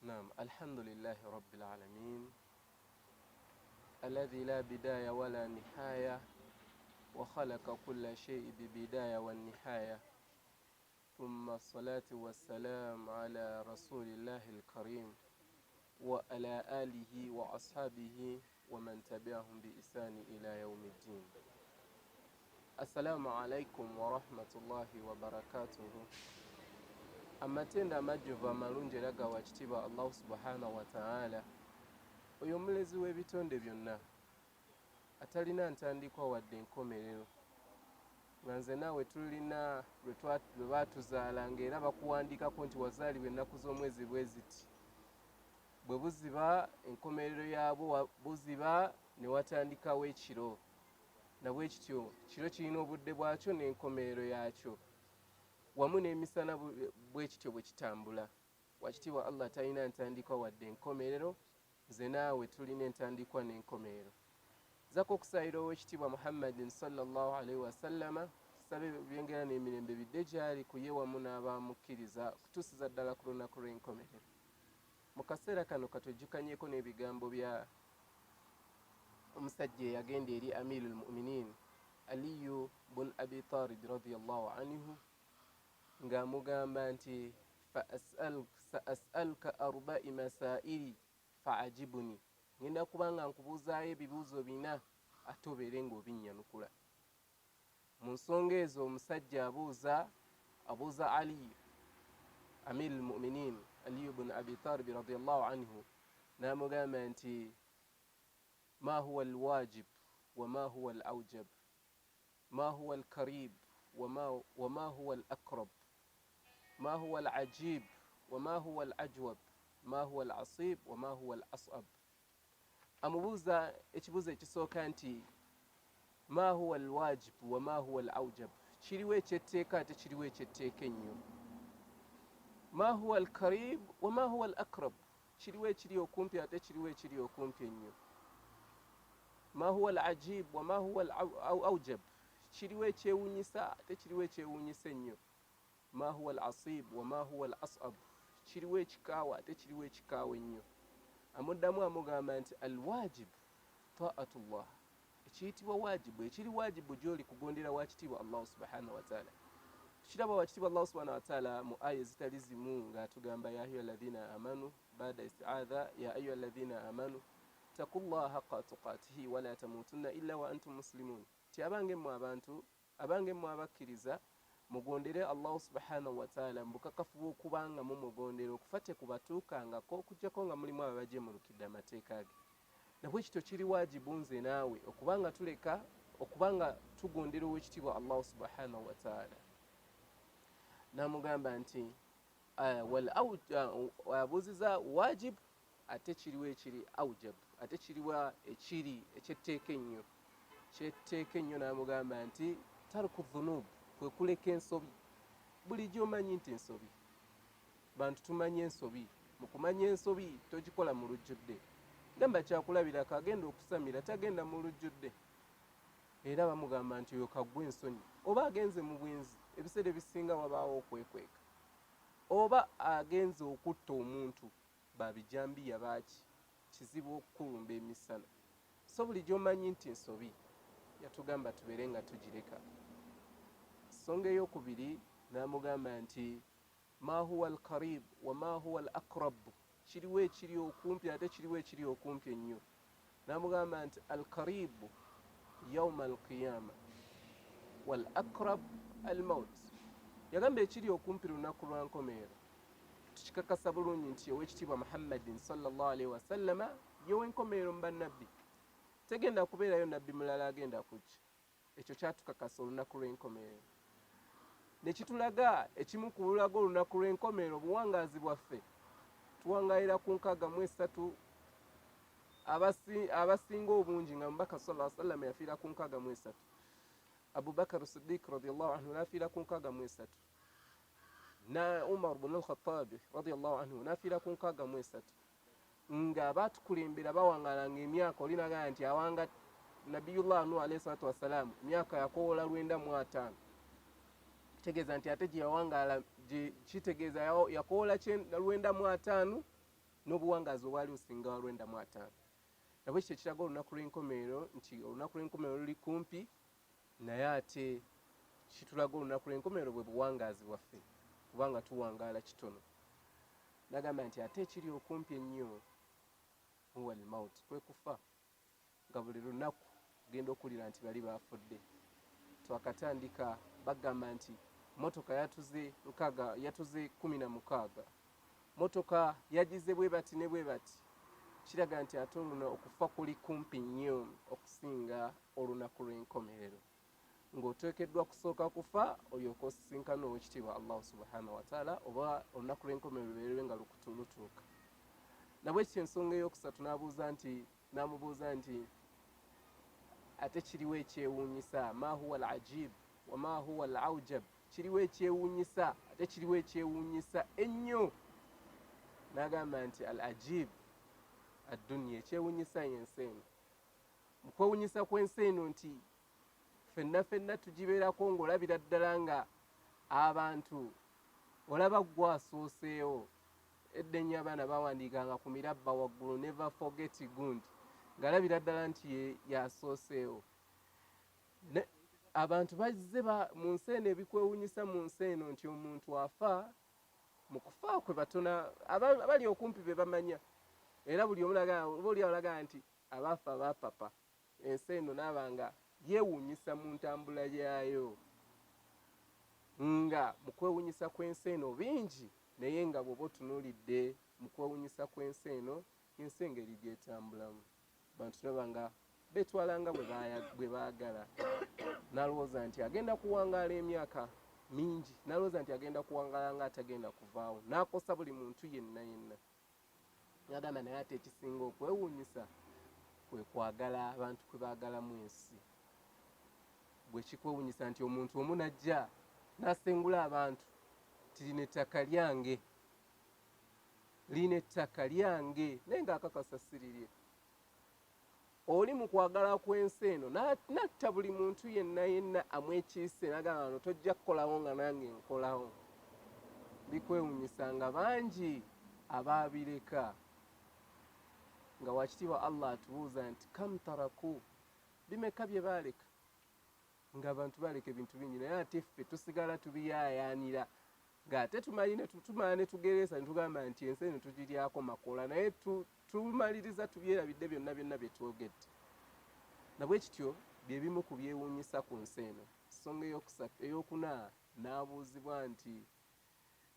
نعم، الحمد لله رب العالمين الذي لا بداية ولا نهاية وخلق كل شيء ببداية والنهاية، ثم الصلاة والسلام على رسول الله الكريم وعلى آله وأصحابه ومن تبعهم بإحسان إلى يوم الدين. السلام عليكم ورحمة الله وبركاته. Amatenda amajjuvu amalungi era ga wakitiibwa Allah subhanahu wa ta'ala, oyo omulezi w'ebitonde byonna atalina ntandikwa wadde enkomerero, nga nze naawe tulina lwe baatuzaalanga era bakuwandiikako nti wazaalibwa ennaku z'omwezi bwe ziti, bwe buziba enkomerero yaabwo buziba ne watandikawo ekiro, na bwe kityo kiro kirina obudde bwakyo n'enkomerero yaakyo wamu n'emisana bwe kityo bwe kitambula. Wakitiibwa Allah talina ntandikwa wadde enkomerero, nze naawe tulina entandikwa n'enkomerero. Nzako okusayira ow'ekitiibwa Muhammadin sallallahu alaihi wasallama, tusabe byengera n'emirembe bidde gy'ali ku ye wamu n'abamukkiriza kutuusiza ddala ku lunaku lw'enkomerero. Mu kaseera kano katwejjukanyeko n'ebigambo bya omusajja eyagenda eri Amirul Mu'minin Aliyu bun Abi Talib radiyallahu anhu ng'amugamba nti sa'as'aluka arba'i masaili fa'ajibuni, ngenda kubanga nkubuuzaayo ebibuuzo bina ate obeere ng'obinnyanukula. Mu nsonga ezo omusajja abuuza Ali Amir al-Mu'minin Ali ibn Abi Talib radiyallahu anhu n'amugamba nti ma huwa al-wajib wa ma huwa al-awjab, ma huwa al-karib wa ma huwa al-aqrab, ما هو العجيب وما هو الأجوب ما هو العصيب وما هو الأصعب. amubuuza ekibuuzo ekisooka nti ma huwa alwajib wa ma huwa alawjab, kiriwo ekyetteeka ate kiriwo ekyetteeka ennyo. Ma huwa alkarib wa ma huwa alakrab, kiriwo ekiri okumpi ate kiriwo ekiri okumpi ennyo. Ma huwa alajib wa ma huwa alawjab, kiriwo ekyewuunyisa ate kiriwo ekyewuunyisa ennyo. Ma huwa al-asib wa ma huwa al-as'ab, kiriwo ekikaawa ate kiriwo ekikaawa ennyo. Amuddamu amugamba nti al-wajib ta'atullah, ekiyitibwa wajibu, ekiri wajibu gy'oli kugondera wakitiibwa Allah subhanahu wa ta'ala. Tukiraba wakitiibwa Allah subhanahu wa ta'ala mu aya zitali zimu ng'atugamba ya ayyuha alladhina amanu ba'da isti'adha ya ayyuha alladhina amanu taqullaha haqqa tuqatihi wa la tamutunna illa wa antum muslimun, ti abange mmwe abakkiriza mugondere Allah subhanahu wa ta'ala mbukakafu bw'okubanga mumugondera okufa tekubatuukangako okuggyako nga mulimu ababajemulukidde amateeka ge. Nabwe kityo kiri wajibu nze naawe okubanga tugondera ow'ekitiibwa Allah subhanahu wa ta'ala. N'amugamba nti abuuziza wajib ate kiriwo ekiri awjab, ate kiriwa ekiri ekyetteeka ennyo. Kyetteeka ennyo n'amugamba nti taruku dhunub, kwe kuleka ensobi. Bulijjo omanyi nti ensobi, bantu tumanyi ensobi, mu kumanya ensobi togikola mu lujjudde. Gamba kyakulabirako agenda okusamira tagenda mu lujjudde. Era bamugamba nti oyo kaggwa ensonyi, oba agenze mu bwenzi ebiseera ebisinga wabaawo okwekweka, oba agenze okutta omuntu babijambiya baaki, kizibu okukulumba emisana. So bulijjo omanyi nti ensobi, yatugamba tubeere nga tugireka. Songa eyokubiri n'amugamba nti ma huwa alkarib wa ma huwa alakrab, kiriwo ekiri okumpi ate kiriwo ekiri okumpi ennyo. N'amugamba nti alkaribu yauma alqiyama wal akrab almaut, yagamba ekiri okumpi lunaku lwa nkomerero. Tukikakasa bulungi nti ow'ekitiibwa Muhammadin sallallahu alaihi wasallama yewe enkomerero mu bannabbi, tegenda kubeerayo nabbi mulala agenda kujja. Ekyo kyatukakasa olunaku lw'enkomerero. Nekitulaga ekimu ku lulaga olunaku lw'enkomerero obuwangaazi bwaffe, tuwangaira ku 63 abasinga obungi nga mubaka sallallahu alaihi wasallam yafiira ku 63, Abu Bakar Siddiq radiyallahu anhu nafiira ku 63, na Umar ibn al-Khattab radiyallahu anhu nafiira ku 63, nga batukulembera bawangalanga emyaka. Olinaga nti awanga Nabiyullah Nuh alayhi salatu wassalam myaka yakoola 95, kitegeeza nti ate gye yawangaala kitegeeza yakoola 95 n'obuwangaazi obwali osinga lwenda mu 5 nabwe kyo kiraga olunaku lw'enkomerero nti olunaku lw'enkomerero luli kumpi naye ate kitulaga olunaku lw'enkomerero bwe buwangaazi bwaffe kubanga tuwangaala kitono. Nagamba nti ate ekiri okumpi ennyo huwa al-maut, kwe kufa, nga buli lunaku genda okulira nti bali bafudde. Twakatandika bagamba nti motoka yatuze 16, motoka yagize bwe bati ne bwe bati. Kiraga nti ate oluno okufa kuli kumpi nnyo okusinga olunaku lw'enkomerero, ng'oteekeddwa kusooka kufa olyoka osisinkana Oweekitiibwa Allah subhanahu wa ta'ala oba olunaku lw'enkomerero lubeerwe nga lutuuka. Nabwe ekyo ensonga ey'okusatu namubuuza nti ate kiriwo ekyewuunyisa, ma huwa al-ajib wa ma huwa al-aujab, kiriwo ekyewuunyisa ate kiriwo ekyewuunyisa ennyo. N'agamba nti al-ajib ad-dunya, ekyewuunyisa y'ensi eno. Mu kwewuunyisa kw'ensi eno nti ffenna tugibeerako ng'olabira ddala nga abantu olaba gwe asooseewo. Edda ennyo abaana bawandiikanga ku mirabba waggulu never forget gundi, ng'alabira ddala nti yasooseewo. Abantu bazze mu nsi eno, ebikwewuunyisa mu nsi eno nti omuntu afa, mu kufa kwe batono abali okumpi be bamanya, era buli olaga nti abaafa abaapapa. Ensi eno n'abanga yeewuunyisa mu ntambula yayo, nga mu kwewuunyisa kw'ensi eno bingi, naye nga bw'oba otunuulidde mu kwewuunyisa kw'ensi eno, ensi engeri gyetambulamu, abantu nabanga beetwalanga bwe baagala. N'alowooza nti agenda kuwangaala emyaka mingi, n'alowooza nti agenda kuwangaala nga atagenda kuvaawo, n'akosa buli muntu yenna. N'agamba naye ate ekisinga okwewuunyisa kwe kwagala abantu kwe baagalamu ensi. Bwe kikwewuunyisa nti omuntu omu najja n'asengula abantu ti lino ettaka lyange, naye ng'akakasa si lirye. Oli mu kwagala kw'ensi eno n'atta buli muntu yenna amwekiise, n'agamba wano tojja kukolawo nga nange nkolawo. Bikwewuunyisa nga bangi abaabireka, nga Waakitiibwa Allah atubuuza nti kam taraku, bimeka bye baaleka, ng'abantu baaleka ebintu bingi, naye ate ffe tusigala tubiyaayaanira, ng'ate tumala ne tugereesa ne tugamba nti ensi eno tugiryako makola, naye tumaliriza tubyerabidde byonna bye twogedde. Nabwe kityo bye bimu ku byewuunyisa ku nsi eno. Ensonga ey'okuna n'abuuzibwa nti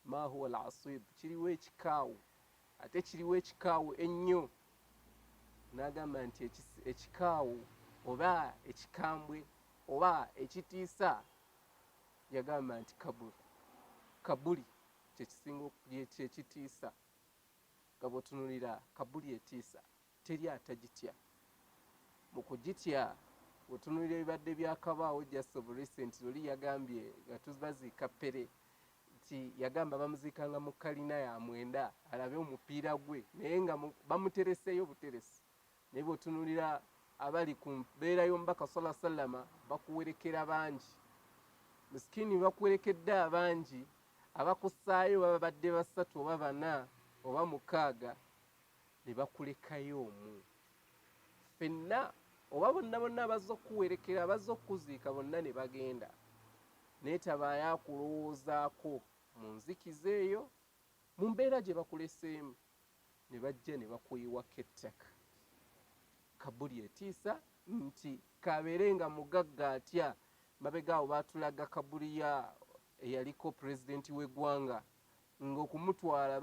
ma huwa al-asib, kiriwo ekikaawu, ate kiriwo ekikaawu ennyo. N'agamba nti ekikaawu oba ekikambwe oba ekitiisa, yagamba nti kabuli kyekitiisa. Nga bw'otunuulira kabuli etiisa, teri atagitya. Mu kugitya bw'otunuulira ebibadde byakabaawo just of recent, luli yagambye nga tubaziika Pere nti yagamba bamuziikanga mu kalina ya 9 alabe omupiira gwe, naye nga bamutereseeyo buteresi. Naye bw'otunuulira abali ku mbeera y'omubaka sallallahu alaihi wasallam bakuwerekera bangi, misikini bakuwerekedde abangi, abakussaayo baba badde 3 oba 4 oba 6, ne bakulekayo omu. Ffenna oba bonna abazze okuwerekera, abazze okuziika bonna ne bagenda, naye tabaayo akulowoozaako mu nzikiza eyo, mu mbeera gye bakuleseemu, ne bajja ne bakuyiwako ettaka. Kabuli etiisa nti kabeere nga mugagga atya. Mabega awo baatulaga kabuli eyaliko pulezidenti w'eggwanga, ng'okumutwala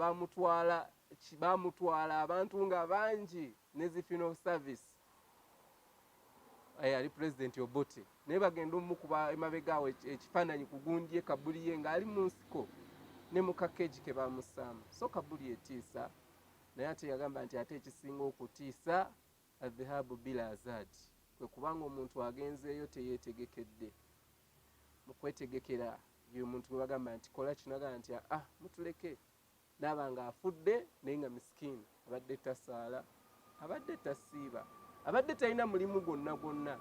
baamutwala abantu nga bangi ne zi funeral service, ali pulezidenti Obote, naye bagenda omukuba emabega awo ekifaananyi ku gundi ye kabuli ye ng'ali mu nsiko ne mu kakeegi ke baamussaamu. So kabuli etiisa, naye ate yagamba nti ate ekisinga okutiisa adhihabu bila azadi, kwe kubanga omuntu agenzeeyo teyeetegekedde. Mu kwetegekera y'omuntu gwe bagamba nti kola kino, agamba nti mutuleke, naaba nga afudde naye nga misikini, abadde tasaala, abadde tasiiba, abadde talina mulimu gwonna,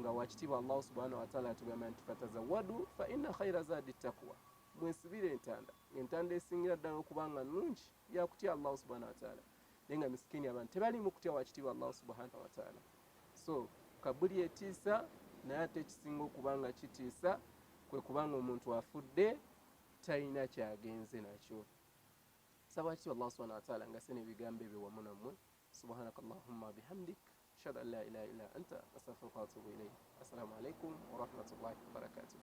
nga Waakitiibwa Allah subhanahu wa ta'ala atugamba nti fatazawwadu fa inna khayra zaadi taqwa, mwesibire entanda, entanda esingira ddala okuba nga nnungi yakutya Allah subhanahu wa ta'ala, naye nga misikini abantu tebalimu kutya wakitiibwa Allah subhanahu wa ta'ala. So kabuli etiisa, naye ate ekisinga okuba nga kitiisa kwe kubanga omuntu afudde talina kyagenze nakyo. Saba kityo Allah subhanahu wa ta'ala nga sene ebigambo ebyo wamu nammwe. Subhanakallahumma bihamdik ashhadu an la ilaha illa anta astaghfiruka wa atubu ilayk. Assalamu alaikum wa rahmatullahi wa barakatuh.